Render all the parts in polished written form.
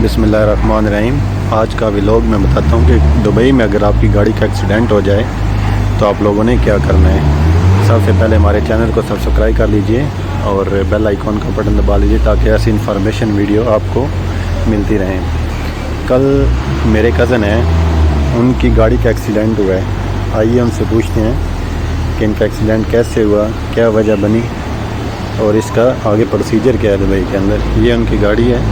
बिस्मिल्लाहिर्रहमानिर्रहीम। आज का व्लॉग मैं बताता हूँ कि दुबई में अगर आपकी गाड़ी का एक्सीडेंट हो जाए तो आप लोगों ने क्या करना है। सबसे पहले हमारे चैनल को सब्सक्राइब कर लीजिए और बेल आइकॉन का बटन दबा लीजिए ताकि ऐसी इन्फॉर्मेशन वीडियो आपको मिलती रहें। कल मेरे कज़न हैं, उनकी गाड़ी का एक्सीडेंट हुआ है। आइए उनसे पूछते हैं कि इनका एक्सीडेंट कैसे हुआ, क्या वजह बनी और इसका आगे प्रोसीजर क्या है दुबई के अंदर। ये उनकी गाड़ी है,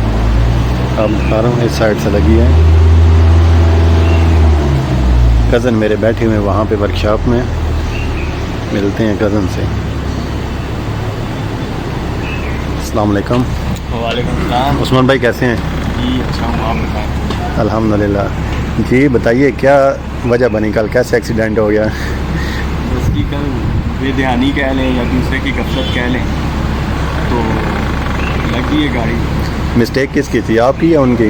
आप दिखा रहा हूँ, इस साइड से लगी है। कज़न मेरे बैठे हुए वहाँ पे वर्कशॉप में, मिलते हैं कज़न से। अस्सलाम वालेकुम। वालेकुम सलाम। उस्मान भाई कैसे हैं? जी अच्छा हूँ, आप बताएं। अल्हम्दुलिल्लाह। जी बताइए क्या वजह बनी, कल कैसे एक्सीडेंट हो गया? उसकी कल बेध्यानी कह लें या दूसरे की गफलत कह लें तो लगी है गाड़ी। मिस्टेक किसकी थी, आपकी या उनकी?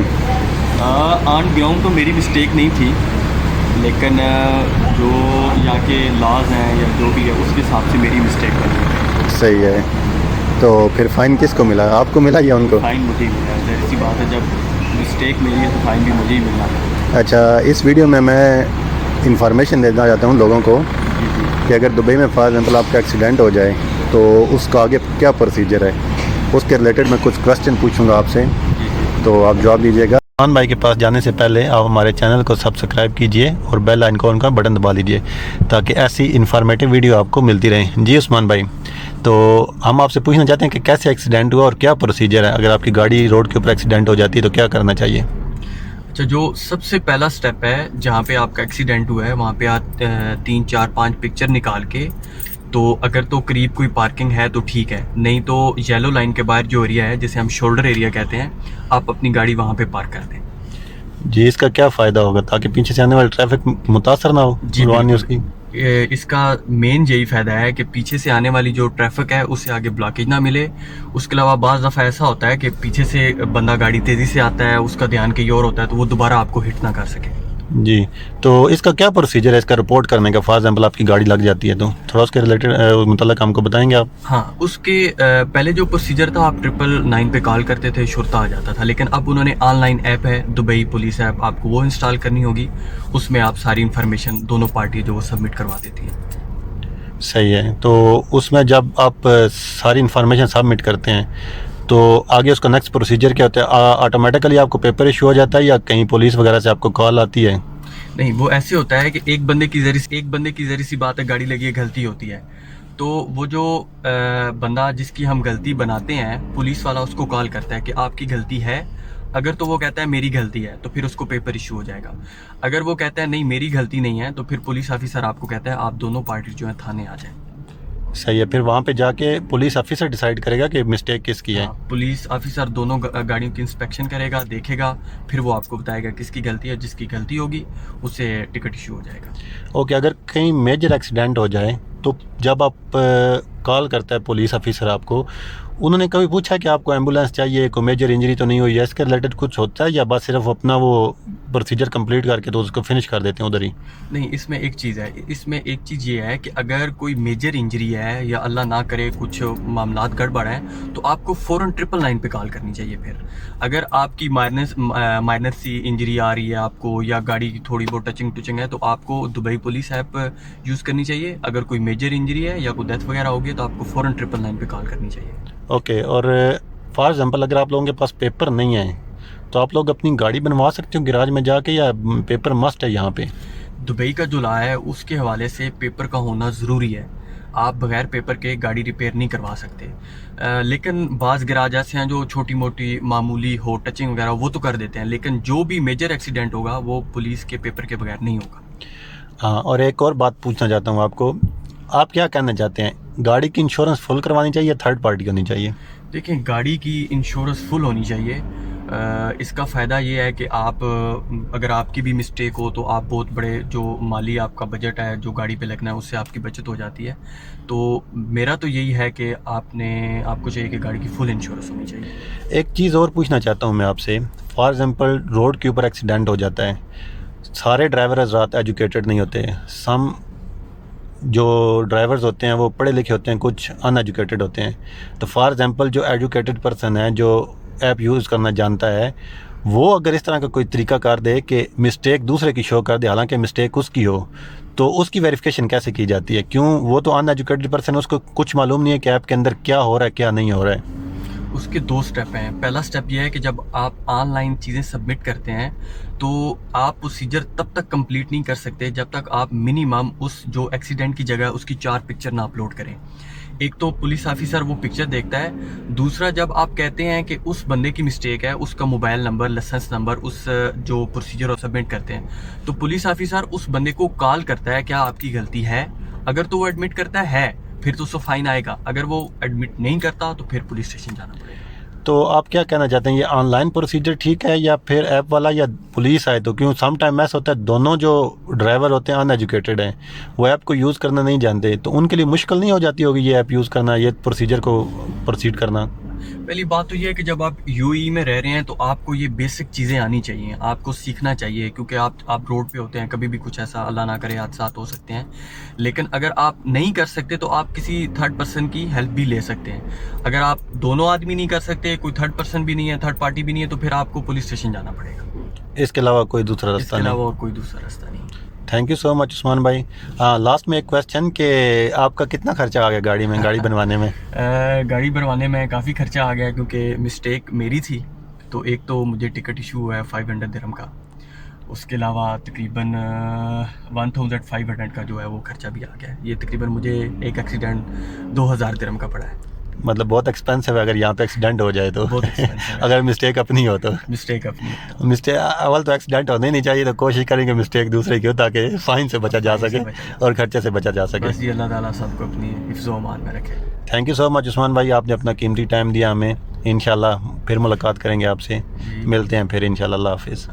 ऑन ग्राउंड तो मेरी मिस्टेक नहीं थी, लेकिन जो यहाँ के लॉज हैं या जो भी है उसके हिसाब से मेरी मिस्टेक बनी। सही है, तो फिर फ़ाइन किसको मिला, आपको मिला या उनको? फ़ाइन मुझे ही मिला, जैसी सी बात है, जब मिस्टेक मेरी है तो फ़ाइन भी मुझे ही मिलना। अच्छा, इस वीडियो में मैं इंफॉर्मेशन देना चाहता हूँ लोगों को कि अगर दुबई में फॉर एग्जाम्पल आपका एक्सीडेंट हो जाए तो उसका आगे क्या प्रोसीजर है, उसके रिलेटेड मैं कुछ क्वेश्चन पूछूंगा आपसे, तो आप जवाब दीजिएगा। उस्मान भाई के पास जाने से पहले आप हमारे चैनल को सब्सक्राइब कीजिए और बेल आइकॉन का बटन दबा लीजिए ताकि ऐसी इन्फॉर्मेटिव वीडियो आपको मिलती रहे। जी उस्मान भाई, तो हम आपसे पूछना चाहते हैं कि कैसे एक्सीडेंट हुआ और क्या प्रोसीजर है, अगर आपकी गाड़ी रोड के ऊपर एक्सीडेंट हो जाती है तो क्या करना चाहिए? अच्छा, जो सबसे पहला स्टेप है जहाँ पे आपका एक्सीडेंट हुआ है वहाँ पे आप 3 4 5 पिक्चर निकाल के, तो अगर तो करीब कोई पार्किंग है तो ठीक है, नहीं तो येलो लाइन के बाहर जो एरिया है जिसे हम शोल्डर एरिया कहते हैं, आप अपनी गाड़ी वहाँ पे पार्क कर दें। जी, इसका क्या फ़ायदा होगा ताकि पीछे से आने वाली ट्रैफिक मुतासर ना हो? जी रवानी बिल्कुल। उसकी इसका मेन यही फ़ायदा है कि पीछे से आने वाली जो ट्रैफिक है उससे आगे ब्लॉकेज ना मिले। उसके अलावा बाज़ दफ़ा ऐसा होता है कि पीछे से बंदा गाड़ी तेज़ी से आता है, उसका ध्यान कहीं और होता है, तो वो दोबारा आपको हिट ना कर सके। जी, तो इसका क्या प्रोसीजर है इसका रिपोर्ट करने का? फॉर एग्जाम्पल आपकी गाड़ी लग जाती है तो थोड़ा उसके रिलेटेड मतलब हमको बताएंगे आप? हाँ, उसके पहले जो प्रोसीजर था, आप 999 पे कॉल करते थे, शुरता आ जाता था, लेकिन अब उन्होंने ऑनलाइन ऐप है दुबई पुलिस ऐप, आपको वो इंस्टॉल करनी होगी। उसमें आप सारी इन्फॉर्मेशन दोनों पार्टी जो वो सबमिट करवा देती हैं। सही है, तो उसमें जब आप सारी इन्फॉर्मेशन सबमिट करते हैं तो आगे उसका नेक्स्ट प्रोसीजर क्या होता है? ऑटोमेटिकली आपको पेपर इशू हो जाता है या कहीं पुलिस वगैरह से आपको कॉल आती है? नहीं, वो ऐसे होता है कि एक बंदे की जरी सी बात है, गाड़ी लगी है, गलती होती है, तो वो जो बंदा जिसकी हम गलती बनाते हैं, पुलिस वाला उसको कॉल करता है कि आपकी गलती है। अगर तो वो कहता है मेरी गलती है तो फिर उसको पेपर इशू हो जाएगा। अगर वो कहता है नहीं मेरी गलती नहीं है तो फिर पुलिस ऑफिसर आपको कहता है आप दोनों पार्टी जो है थाने आ जाए। सही है, फिर वहाँ पे जाके पुलिस ऑफिसर डिसाइड करेगा कि मिस्टेक किसकी है। हाँ, पुलिस ऑफिसर दोनों गाड़ियों की इंस्पेक्शन करेगा, देखेगा, फिर वो आपको बताएगा किसकी गलती है। जिसकी गलती होगी उससे टिकट इशू हो जाएगा। ओके, अगर कहीं मेजर एक्सीडेंट हो जाए तो जब आप कॉल करता है पुलिस ऑफिसर आपको, उन्होंने कभी पूछा कि आपको एम्बुलेंस चाहिए, कोई मेजर इंजरी तो नहीं हुई है, इसके रिलेटेड कुछ होता है या बस सिर्फ अपना वो प्रोसीजर कंप्लीट करके तो उसको फिनिश कर देते हैं उधर ही? नहीं, इसमें एक चीज़ ये है कि अगर कोई मेजर इंजरी है या अल्लाह ना करे कुछ मामलात गड़बड़ हैं तो आपको फ़ौरन 999 पे कॉल करनी चाहिए। फिर अगर आपकी माइनर सी इंजरी आ रही है आपको, या गाड़ी की थोड़ी बहुत टचिंग है, तो आपको दुबई पुलिस ऐप यूज़ करनी चाहिए। अगर कोई मेजर इंजरी है या कोई डेथ वगैरह होगी है तो आपको फ़ौरन 999 पे कॉल करनी चाहिए। ओके, और फॉर एग्जांपल अगर आप लोगों के पास पेपर नहीं है तो आप लोग अपनी गाड़ी बनवा सकते हो गैराज में जाके, या पेपर मस्ट है यहाँ पे? दुबई का जो लॉ है उसके हवाले से पेपर का होना ज़रूरी है। आप बगैर पेपर के गाड़ी रिपेयर नहीं करवा सकते। लेकिन बाज़ गैराज ऐसे हैं जो छोटी मोटी मामूली हो टचिंग वगैरह वो तो कर देते हैं, लेकिन जो भी मेजर एक्सीडेंट होगा वो पुलिस के पेपर के बगैर नहीं होगा। हाँ, और एक और बात पूछना चाहता हूँ आपको, आप क्या कहना चाहते हैं, गाड़ी की इंश्योरेंस फुल करवानी चाहिए या थर्ड पार्टी होनी चाहिए? देखिए, गाड़ी की इंश्योरेंस फुल होनी चाहिए। इसका फ़ायदा ये है कि आप अगर आपकी भी मिस्टेक हो तो आप बहुत बड़े जो माली आपका बजट है जो गाड़ी पे लगना है उससे आपकी बचत हो जाती है। तो मेरा तो यही है कि आपको चाहिए कि गाड़ी की फुल इंश्योरेंस होनी चाहिए। एक चीज़ और पूछना चाहता हूँ मैं आपसे, फॉर एग्जांपल रोड के ऊपर एक्सीडेंट हो जाता है, सारे ड्राइवर हज़रात एजुकेटेड नहीं होते, सम जो ड्राइवर्स होते हैं वो पढ़े लिखे होते हैं, कुछ अनएजुकेटेड होते हैं। तो फॉर एग्जांपल जो एजुकेटेड पर्सन है, जो ऐप यूज़ करना जानता है, वो अगर इस तरह का कोई तरीका कर दे कि मिस्टेक दूसरे की शो कर दे, हालांकि मिस्टेक उसकी हो, तो उसकी वेरिफिकेशन कैसे की जाती है? क्यों वो तो अनएजुकेटेड पर्सन, उसको कुछ मालूम नहीं है कि ऐप के अंदर क्या हो रहा है क्या नहीं हो रहा है। उसके 2 स्टेप हैं। पहला स्टेप ये है कि जब आप ऑनलाइन चीज़ें सबमिट करते हैं तो आप प्रोसीजर तब तक कंप्लीट नहीं कर सकते जब तक आप मिनिमम उस जो एक्सीडेंट की जगह उसकी 4 पिक्चर ना अपलोड करें। एक तो पुलिस ऑफिसर वो पिक्चर देखता है, दूसरा जब आप कहते हैं कि उस बंदे की मिस्टेक है, उसका मोबाइल नंबर, लाइसेंस नंबर, उस जो प्रोसीजर आप सबमिट करते हैं, तो पुलिस ऑफिसर उस बंदे को कॉल करता है क्या आपकी गलती है। अगर तो वो एडमिट करता है फिर तो उसको फाइन आएगा, अगर वो एडमिट नहीं करता तो फिर पुलिस स्टेशन जाना पड़ेगा। तो आप क्या कहना चाहते हैं, ये ऑनलाइन प्रोसीजर ठीक है या फिर ऐप वाला, या पुलिस आए तो? क्यों सम टाइम ऐसा होता है दोनों जो ड्राइवर होते हैं अनएजुकेटेड हैं, वो ऐप को यूज़ करना नहीं जानते, तो उनके लिए मुश्किल नहीं हो जाती होगी ये ऐप यूज़ करना, ये प्रोसीजर को प्रोसीड करना? पहली बात तो ये है कि जब आप यूएई में रह रहे हैं तो आपको ये बेसिक चीज़ें आनी चाहिए, आपको सीखना चाहिए, क्योंकि आप रोड पे होते हैं, कभी भी कुछ ऐसा अल्लाह ना करे हादसात हो सकते हैं। लेकिन अगर आप नहीं कर सकते तो आप किसी थर्ड पर्सन की हेल्प भी ले सकते हैं। अगर आप दोनों आदमी नहीं कर सकते, कोई थर्ड पर्सन भी नहीं है, थर्ड पार्टी भी नहीं है, तो फिर आपको पुलिस स्टेशन जाना पड़ेगा। इसके अलावा कोई दूसरा इसके रास्ता नहीं? अलावा और कोई दूसरा रास्ता नहीं। Thank you so much Usman भाई। लास्ट में एक क्वेश्चन कि आपका कितना खर्चा आ गया गाड़ी में, गाड़ी बनवाने में? गाड़ी बनवाने में काफ़ी खर्चा आ गया क्योंकि मिस्टेक मेरी थी। तो एक तो मुझे टिकट इशू हुआ है 500 दिरहम का, उसके अलावा तकरीबन 1500 का जो है वो खर्चा भी आ गया है। ये तकरीबन मुझे एक एक्सीडेंट 2000 दिरहम का पड़ा है। मतलब बहुत एक्सपेंसिव है अगर यहाँ पे एक्सीडेंट हो जाए तो। बहुत expensive है। अगर मिस्टेक अपनी हो तो। मिस्टेक अपनी। मिस्टेक अव्वल तो एक्सीडेंट होने नहीं चाहिए, तो कोशिश करेंगे मिस्टेक दूसरे की हो ताकि फाइन से बचा जा फाइन से सके बचा जा और खर्चे से बचा जा सके। बस ये अल्लाह ताला सबको अपनी हिफ्ज़ो अमान में रखे। Thank you so much Usman भाई, आपने अपना कीमती टाइम दिया हमें। इंशाल्लाह फिर मुलाकात करेंगे आपसे, जी। मिलते हैं फिर इंशाल्लाह। अल्लाह हाफिज़।